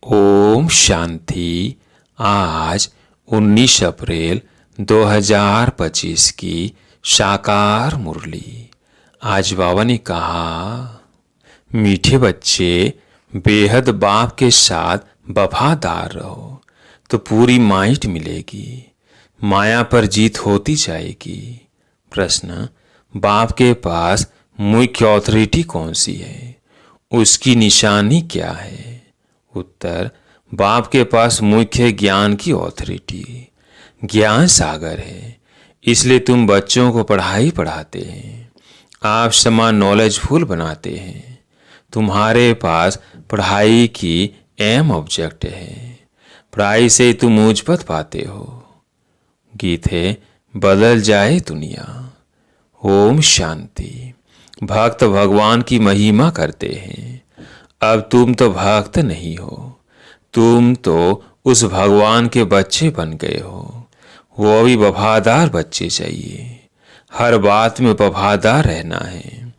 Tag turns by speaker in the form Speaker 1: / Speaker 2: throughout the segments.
Speaker 1: ओम शांति। आज 19 अप्रैल 2025 की साकार मुरली। आज बाबा ने कहा, मीठे बच्चे बेहद बाप के साथ वफादार रहो तो पूरी माइट मिलेगी, माया पर जीत होती जाएगी। प्रश्न, बाप के पास मुख्य अथॉरिटी कौन सी है, उसकी निशानी क्या है? उत्तर, बाप के पास मुख्य ज्ञान की अथॉरिटी ज्ञान सागर है, इसलिए तुम बच्चों को पढ़ाते हैं। आप समान नॉलेजफुल बनाते हैं। तुम्हारे पास पढ़ाई की एम ऑब्जेक्ट है, पढ़ाई से तुम ऊंच पद पाते हो। गीत है, बदल जाए दुनिया। ओम शांति। भक्त भगवान की महिमा करते हैं। अब तुम तो भक्त नहीं हो, तुम तो उस भगवान के बच्चे बन गए हो। वो भी वफादार बच्चे चाहिए, हर बात में वफादार रहना है।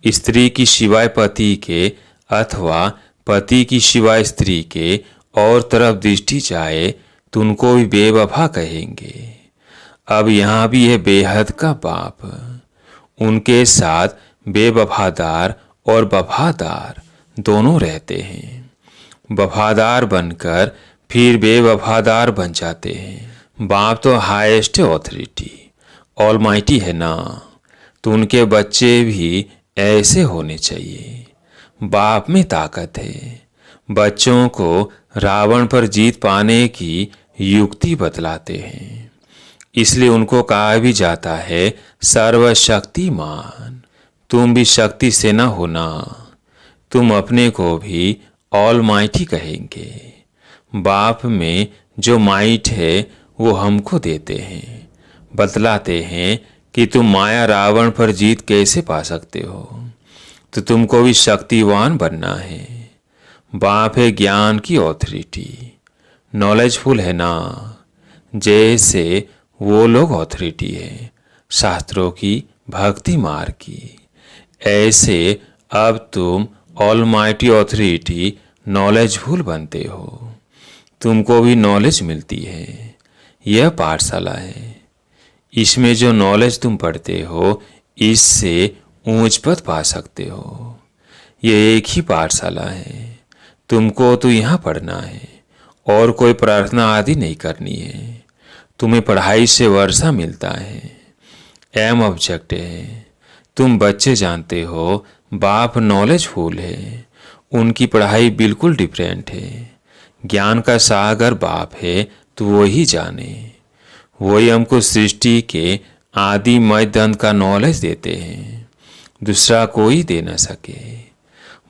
Speaker 1: स्त्री की सिवाय पति के अथवा पति की सिवाय स्त्री के और तरफ दृष्टि जाए तो उनको भी बेवफा कहेंगे। अब यहाँ भी है बेहद का बाप, उनके साथ बेवफादार और वफादार दोनों रहते हैं। वफादार बनकर फिर बेवफादार बन जाते हैं। बाप तो हाईएस्ट अथॉरिटी ऑलमाइटी है ना, तो उनके बच्चे भी ऐसे होने चाहिए। बाप में ताकत है। बच्चों को रावण पर जीत पाने की युक्ति बतलाते हैं, इसलिए उनको कहा भी जाता है सर्वशक्तिमान। तुम भी शक्ति से न होना, तुम अपने को भी ऑल माइटी कहेंगे। बाप में जो माइट है वो हमको देते हैं, बतलाते हैं कि तुम माया रावण पर जीत कैसे पा सकते हो, तो तुमको भी शक्तिवान बनना है। बाप है ज्ञान की अथॉरिटी, नॉलेजफुल है ना, जैसे वो लोग अथॉरिटी है शास्त्रों की, भक्ति मार्ग की। ऐसे अब तुम ऑलमाइटी अथॉरिटी नॉलेजफुल बनते हो, तुमको भी नॉलेज मिलती है। यह पाठशाला है, इसमें जो नॉलेज तुम पढ़ते हो इससे ऊंच पद पा सकते हो। यह एक ही पाठशाला है, तुमको तो यहाँ पढ़ना है और कोई प्रार्थना आदि नहीं करनी है। तुम्हें पढ़ाई से वर्षा मिलता है, एम ऑब्जेक्ट है। तुम बच्चे जानते हो बाप नॉलेजफुल है, उनकी पढ़ाई बिल्कुल डिफरेंट है। ज्ञान का सागर बाप है तो वही जाने। वही हमको सृष्टि के आदि मध्य अंत का नॉलेज देते हैं, दूसरा कोई दे न सके।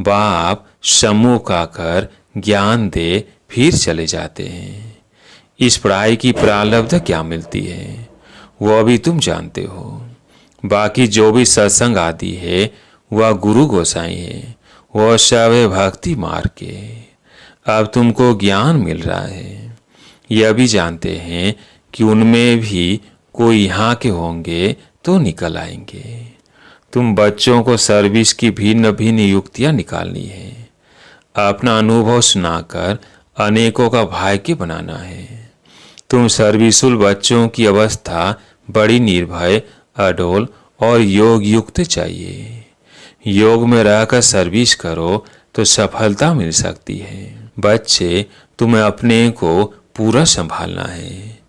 Speaker 1: बाप समूह का कर ज्ञान दे फिर चले जाते हैं। इस पढ़ाई की प्रारब्ध क्या मिलती है वो अभी तुम जानते हो। बाकी जो भी सत्संग आदि है वह गुरु गोसाई है, वह सब है भक्ति मार्ग के। अब तुमको ज्ञान मिल रहा है, यह भी जानते हैं कि उनमें भी कोई यहाँ के होंगे तो निकल आएंगे। तुम बच्चों को सर्विस की भिन्न भिन्न युक्तियाँ निकालनी है, अपना अनुभव सुनाकर अनेकों का भाग्य बनाना है। तुम सर्विसुल बच्चों की अवस्था बड़ी निर्भय, अडोल और योग युक्त चाहिए। योग में रहकर सर्विस करो तो सफलता मिल सकती है। बच्चे, तुम्हें अपने को पूरा संभालना है,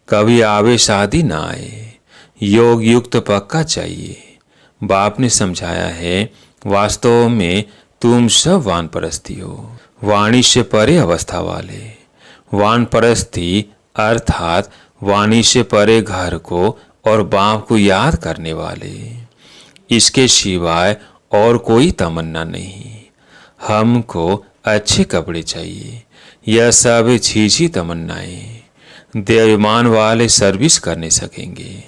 Speaker 1: कभी आवेश आदि ना आए। योग युक्त पक्का चाहिए। बाप ने समझाया है, वास्तव में तुम सब वानप्रस्थी हो, वाणी से परे अवस्था वाले। वानप्रस्थी अर्थात वाणी से परे घर को और बाप को याद करने वाले। इसके सिवाय और कोई तमन्ना नहीं। हमको अच्छे कपड़े चाहिए, यह सब छीछी तमन्नाएं। देहाभिमान वाले सर्विस करने सकेंगे,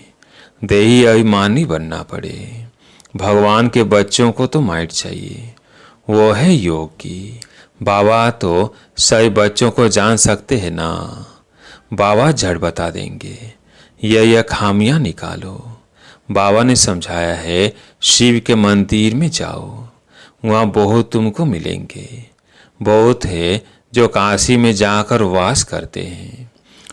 Speaker 1: देही अभिमानी बनना पड़े। भगवान के बच्चों को तो माइट चाहिए, वो है योग की। बाबा तो सभी बच्चों को जान सकते हैं ना, बाबा झट बता देंगे यह खामियां निकालो। बाबा ने समझाया है, शिव के मंदिर में जाओ, वहाँ बहुत तुमको मिलेंगे। बहुत है जो काशी में जाकर वास करते हैं,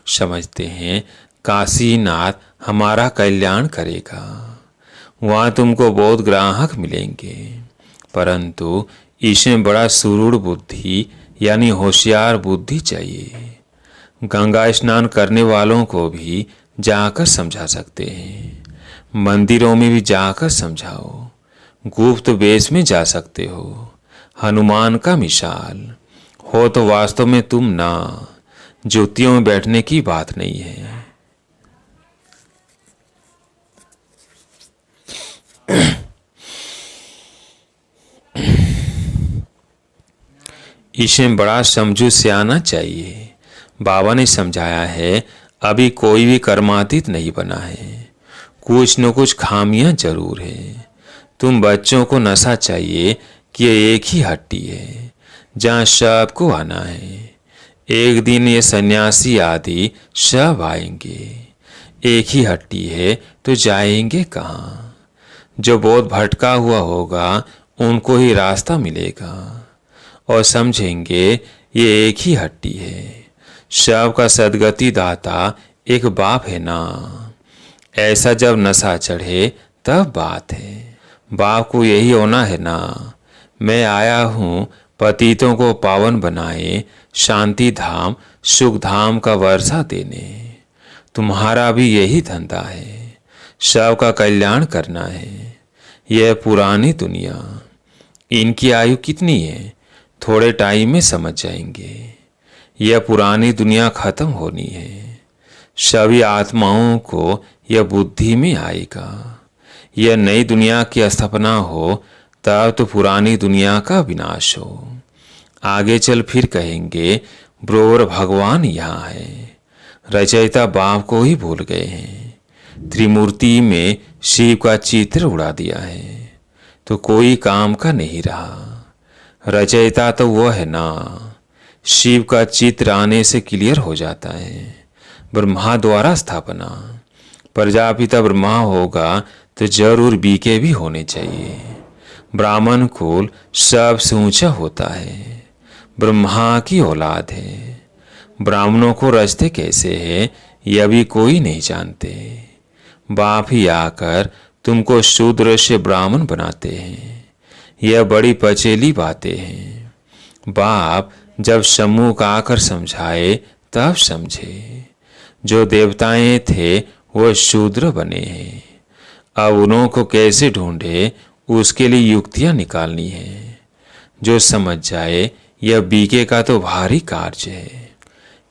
Speaker 1: समझते हैं काशीनाथ हमारा कल्याण करेगा। वहाँ तुमको बहुत ग्राहक मिलेंगे, परंतु इसमें बड़ा सुरूढ़ बुद्धि यानी होशियार बुद्धि चाहिए। गंगा स्नान करने वालों को भी जाकर समझा सकते हैं, मंदिरों में भी जाकर समझाओ, गुप्त वेश में जा सकते हो। हनुमान का मिसाल हो तो वास्तव में तुम ना, ज्योतियों में बैठने की बात नहीं है। इसमें बड़ा समझू से आना चाहिए। बाबा ने समझाया है, अभी कोई भी कर्मातीत नहीं बना है, कुछ न कुछ खामियां जरूर है। तुम बच्चों को नशा चाहिए कि ये एक ही हट्टी है जहाँ सबको आना है। एक दिन ये सन्यासी आदि सब आएंगे। एक ही हट्टी है तो जाएंगे कहाँ? जो बहुत भटका हुआ होगा उनको ही रास्ता मिलेगा और समझेंगे ये एक ही हट्टी है। सबका सदगति दाता एक बाप है ना। ऐसा जब नशा चढ़े तब बात है। बाप को यही होना है ना, मैं आया हूँ पतितों को पावन बनाए, शांति धाम सुख धाम का वर्षा देने। तुम्हारा भी यही धंधा है, सबका कल्याण करना है। यह पुरानी दुनिया, इनकी आयु कितनी है थोड़े टाइम में समझ जाएंगे। यह पुरानी दुनिया खत्म होनी है। सभी आत्माओं को यह बुद्धि में आएगा। यह नई दुनिया की स्थापना हो तब तो पुरानी दुनिया का विनाश हो। आगे चल फिर कहेंगे ब्रोवर भगवान यहाँ है। रचयिता बाप को ही भूल गए हैं। त्रिमूर्ति में शिव का चित्र उड़ा दिया है तो कोई काम का नहीं रहा। रचयिता तो वो है ना। शिव का चित्र आने से क्लियर हो जाता है। ब्रह्मा द्वारा स्थापना, प्रजापिता ब्रह्मा होगा तो जरूर बीके भी होने चाहिए। ब्राह्मण कुल सबसे ऊंचा होता है, ब्रह्मा की औलाद है। ब्राह्मणों को रचते कैसे है यह भी कोई नहीं जानते। बाप ही आकर तुमको शूद्र से ब्राह्मण बनाते हैं। यह बड़ी पचेली बातें हैं। बाप जब सम्मुख आकर समझाए तब समझे। जो देवताएं थे वो शूद्र बने हैं। अब उन्हों को कैसे ढूंढे उसके लिए युक्तियां निकालनी है। जो समझ जाए यह बीके का तो भारी कार्य है।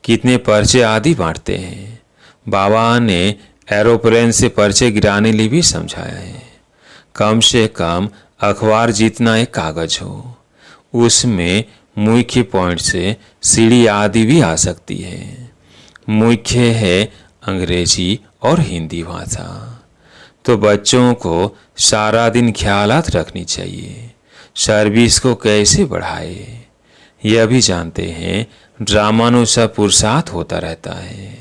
Speaker 1: कितने पर्चे आदि बांटते हैं। बाबा ने एरोप्लेन से पर्चे गिराने लिए भी समझाया है। कम से कम अखबार जितना एक कागज हो, उसमें मुख्य पॉइंट से सीढ़ी आदि भी आ सकती है। मुख्य है अंग्रेजी और हिंदी भाषा। तो बच्चों को सारा दिन ख्यालात रखनी चाहिए, सर्विस को कैसे बढ़ाए। यह भी जानते हैं ड्रामानुसार पुरुषार्थ होता रहता है।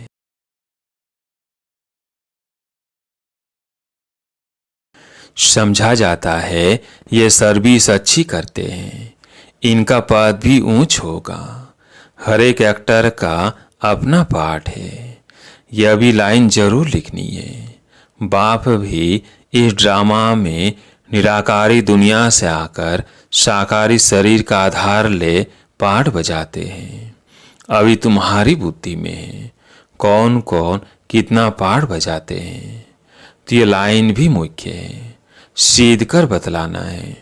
Speaker 1: समझा जाता है ये सर्विस अच्छी करते हैं, इनका पद भी ऊंच होगा। हर एक एक्टर का अपना पार्ट है, यह भी लाइन जरूर लिखनी है। बाप भी इस ड्रामा में निराकारी दुनिया से आकर साकारी शरीर का आधार ले पार्ट बजाते हैं। अभी तुम्हारी बुद्धि में है कौन कौन कितना पार्ट बजाते हैं। तो ये लाइन भी मुख्य है, सीध कर बतलाना है।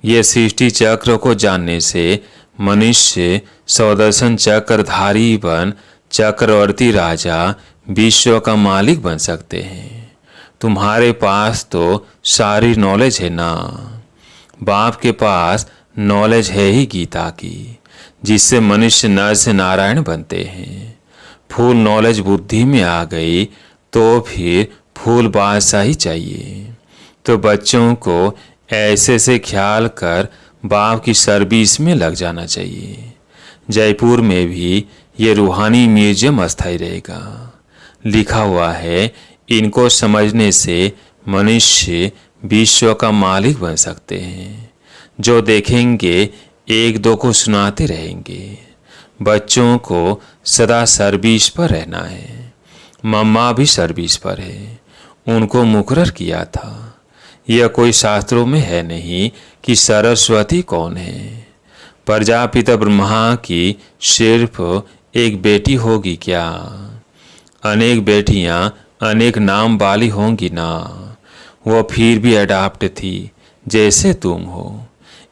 Speaker 1: यह सृष्टि चक्र को जानने से मनुष्य सौदर्शन चक्रधारी बन चक्रवर्ती राजा विश्व का मालिक बन सकते हैं। तुम्हारे पास तो सारी नॉलेज है ना। बाप के पास नॉलेज है ही गीता की, जिससे मनुष्य नर से नारायण बनते हैं। फूल नॉलेज बुद्धि में आ गई तो फिर फूल बादशाही चाहिए। तो बच्चों को ऐसे से ख्याल कर बाप की सर्विस में लग जाना चाहिए। जयपुर में भी ये रूहानी म्यूजियम अस्थायी रहेगा। लिखा हुआ है इनको समझने से मनुष्य विश्व का मालिक बन सकते हैं। जो देखेंगे एक दो को सुनाते रहेंगे। बच्चों को सदा सर्विस पर रहना है। मम्मा भी सर्विस पर है, उनको मुकर्रर किया था। यह कोई शास्त्रों में है नहीं कि सरस्वती कौन है। प्रजापिता ब्रह्मा की सिर्फ एक बेटी होगी क्या? अनेक बेटियां अनेक नाम वाली होंगी ना। वो फिर भी अडॉप्ट थी, जैसे तुम हो।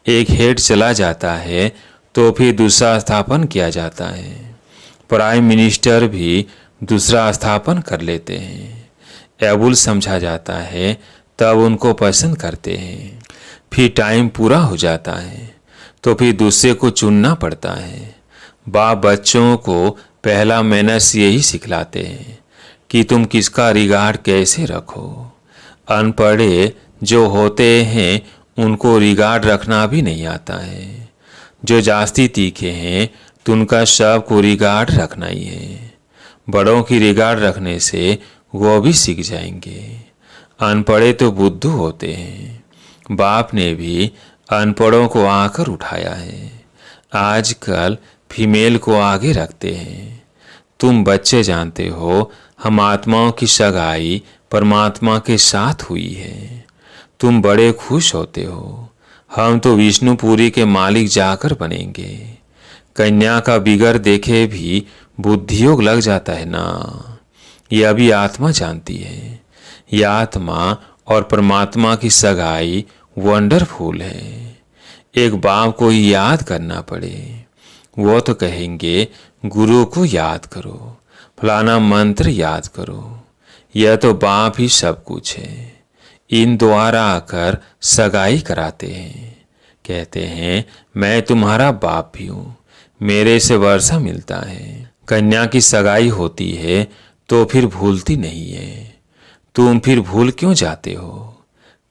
Speaker 1: एक हेड चला जाता है तो फिर दूसरा स्थापन किया जाता है। प्राइम मिनिस्टर भी दूसरा स्थापन कर लेते हैं। एबुल समझा जाता है तब उनको पसंद करते हैं। फिर टाइम पूरा हो जाता है तो फिर दूसरे को चुनना पड़ता है। बाप बच्चों को पहला मैनर्स यही सिखलाते हैं कि तुम किसका रिगार्ड कैसे रखो। अनपढ़े जो होते हैं उनको रिगार्ड रखना भी नहीं आता है। जो जास्ती तीखे हैं तो उनका सबको रिगार्ड रखना ही है। बड़ों की रिगार्ड रखने से वो भी सीख जाएंगे। अनपढ़े तो बुद्धू होते हैं। बाप ने भी अनपढ़ों को आकर उठाया है। आजकल फीमेल को आगे रखते हैं। तुम बच्चे जानते हो हम आत्माओं की सगाई परमात्मा के साथ हुई है। तुम बड़े खुश होते हो। हम तो विष्णुपुरी के मालिक जाकर बनेंगे। कन्या का बिगर देखे भी बुद्धियोग लग जाता है ना। यह भी आत्मा जानती है। यह आत्मा और परमात्मा की सगाई वंडरफुल है। एक बाप को ही याद करना पड़े, वो तो कहेंगे गुरु को याद करो, फलाना मंत्र याद करो। यह तो बाप ही सब कुछ है। इन द्वारा आकर सगाई कराते हैं। कहते हैं मैं तुम्हारा बाप भी हूँ, मेरे से वर्षा मिलता है। कन्या की सगाई होती है तो फिर भूलती नहीं है। तुम फिर भूल क्यों जाते हो?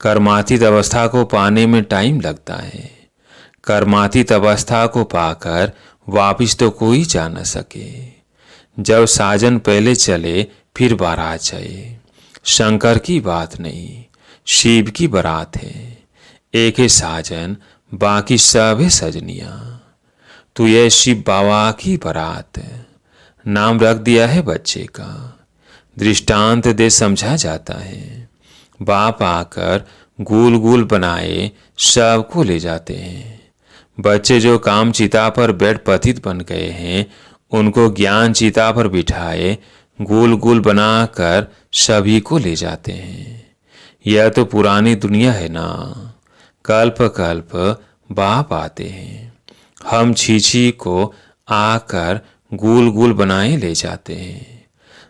Speaker 1: कर्मातीत अवस्था को पाने में टाइम लगता है। कर्मातीत अवस्था को पाकर वापिस तो कोई जा न सके। जब साजन पहले चले फिर बारात जाए। शंकर की बात नहीं, शिव की बारात है। एक है साजन, बाकी सब है सजनियां। तो यह शिव बाबा की बारात नाम रख दिया है बच्चे का। दृष्टांत दे समझा जाता है। बाप आकर गोल गोल बनाए सबको ले जाते हैं। बच्चे जो काम चिता पर बैठ पतित बन गए हैं उनको ज्ञान चिता पर बिठाए गोल गोल बनाकर सभी को ले जाते हैं। यह तो पुरानी दुनिया है ना। कल्प कल्प बाप आते हैं। हम छीछी को आकर गोल गोल बनाए ले जाते हैं।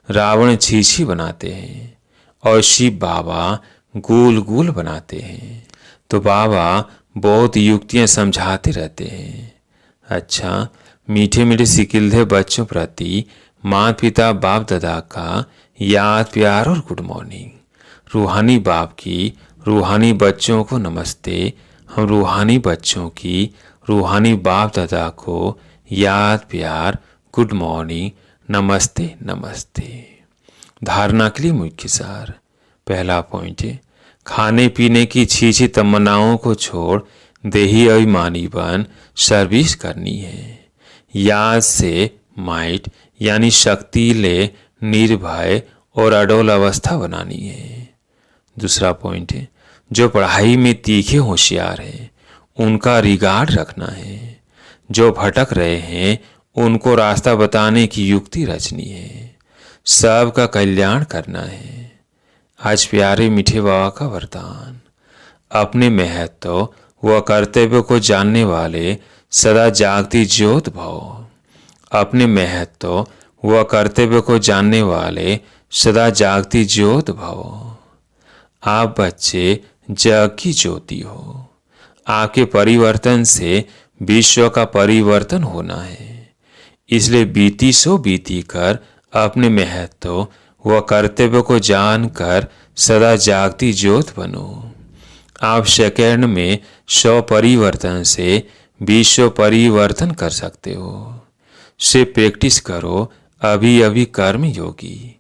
Speaker 1: रावण छीछी बनाते हैं और शिव बाबा गोल गोल बनाते हैं। तो बाबा बहुत युक्तियां समझाते रहते हैं। अच्छा, मीठे मीठे सिकिलधे बच्चों प्रति माता पिता बाप दादा का याद प्यार और गुड मॉर्निंग। रूहानी बाप की रूहानी बच्चों को नमस्ते। हम रूहानी बच्चों की रूहानी बाप दादा को याद प्यार गुड मॉर्निंग नमस्ते नमस्ते। धारणा के लिए मुख्य सार। पहला पॉइंट है खाने पीने की छीछी तमन्नाओं को छोड़ देही अभिमानी बन सर्विस करनी है। याद से माइट यानी शक्ति ले निर्भय और अडोल अवस्था बनानी है। दूसरा पॉइंट है जो पढ़ाई में तीखे होशियार है उनका रिगार्ड रखना है। जो भटक रहे हैं उनको रास्ता बताने की युक्ति रचनी है। सबका कल्याण करना है। आज प्यारे मीठे बाबा का वरदान। अपने महत्व व कर्तव्य को जानने वाले सदा जागती ज्योत भव। अपने महत्व व कर्तव्य को जानने वाले सदा जागती ज्योत भव। आप बच्चे जग की ज्योति हो। आपके परिवर्तन से विश्व का परिवर्तन होना है। इसलिए बीती सो बीती कर अपने महत्व व कर्तव्य को जानकर सदा जागती ज्योत बनो। आप सेकंड में 100 परिवर्तन से विश्व परिवर्तन कर सकते हो। से प्रैक्टिस करो। अभी अभी कर्म योगी,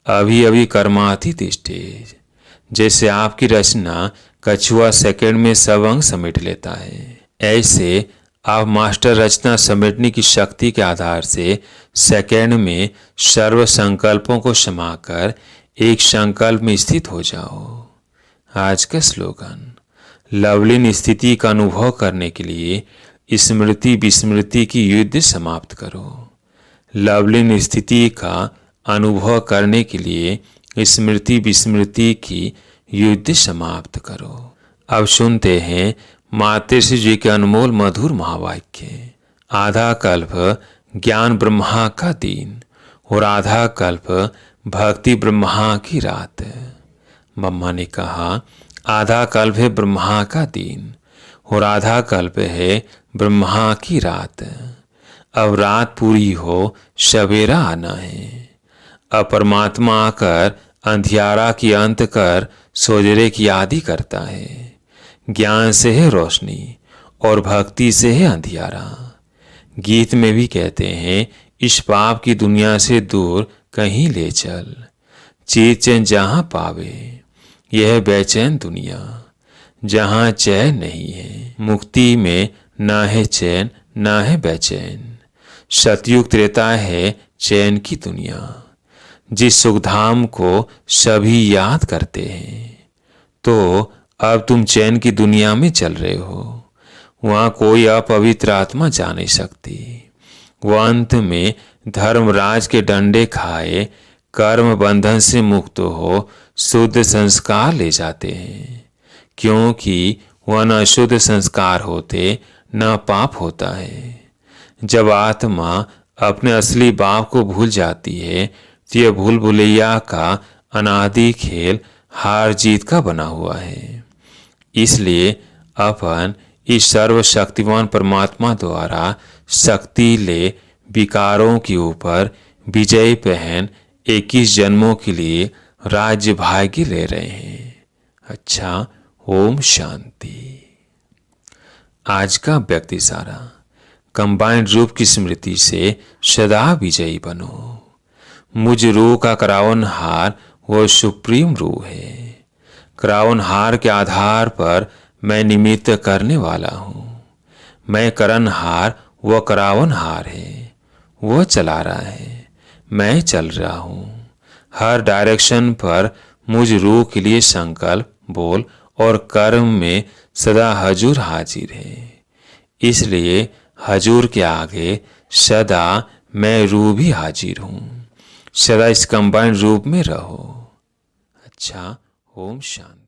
Speaker 1: अभी अभी कर्मातीत स्टेज। जैसे आपकी रचना कछुआ सेकंड में सब अंग समेट लेता है, ऐसे आप मास्टर रचना समेटने की शक्ति के आधार से सेकंड में सर्व संकल्पों को समाकर एक संकल्प में स्थित हो जाओ। आज का स्लोगन, लवलीन स्थिति का अनुभव करने के लिए स्मृति विस्मृति की युद्ध समाप्त करो। लवलीन स्थिति का अनुभव करने के लिए स्मृति विस्मृति की युद्ध समाप्त करो। अब सुनते हैं मातृश्री जी के अनमोल मधुर महावाक्य। आधा कल्प ज्ञान ब्रह्मा का दिन और आधा कल्प भक्ति ब्रह्मा की रात। मम्मा ने कहा, आधा कल्प है ब्रह्मा का दिन और आधा कल्प है ब्रह्मा की रात। अब रात पूरी हो, सवेरा आना है। अब परमात्मा आकर अंधियारा की अंत कर सोजरे की आदि करता है। ज्ञान से है रोशनी और भक्ति से है अंधियारा। गीत में भी कहते हैं, इस पाप की दुनिया से दूर कहीं ले चल, चीत चैन जहां पावे, यह बेचैन दुनिया जहां चैन नहीं है। मुक्ति में ना है चैन ना है बेचैन, सतयुग त्रेता है चैन की दुनिया। जिस सुखधाम को सभी याद करते हैं, तो अब तुम चैन की दुनिया में चल रहे हो। वहां कोई अपवित्र आत्मा जा नहीं सकती। वह अंत में धर्मराज के डंडे खाए कर्म बंधन से मुक्त हो शुद्ध संस्कार ले जाते हैं, क्योंकि वह न शुद्ध संस्कार होते न पाप होता है। जब आत्मा अपने असली बाप को भूल जाती है तो यह भूल भुलैया का अनादि खेल हार जीत का बना हुआ है। इसलिए अपन इस सर्वशक्तिमान परमात्मा द्वारा शक्ति ले विकारों के ऊपर विजय पहन 21 जन्मों के लिए राज्य भाग्य ले रहे हैं। अच्छा, ओम शांति। आज का व्यक्ति सारा, कंबाइंड रूप की स्मृति से सदा विजयी बनो। मुझ रूह का करावनहार वो सुप्रीम रूह है। करावनहार के आधार पर मैं निमित्त करने वाला हूँ। मैं करनहार, वो करावनहार है। वो चला रहा है, मैं चल रहा हूँ। हर डायरेक्शन पर मुझ रूह के लिए संकल्प, बोल और कर्म में सदा हजूर हाजिर है। इसलिए हजूर के आगे सदा मैं रूह भी हाजिर हूँ। सदा इस कंबाइंड रूप में रहो। अच्छा, ओम शांति।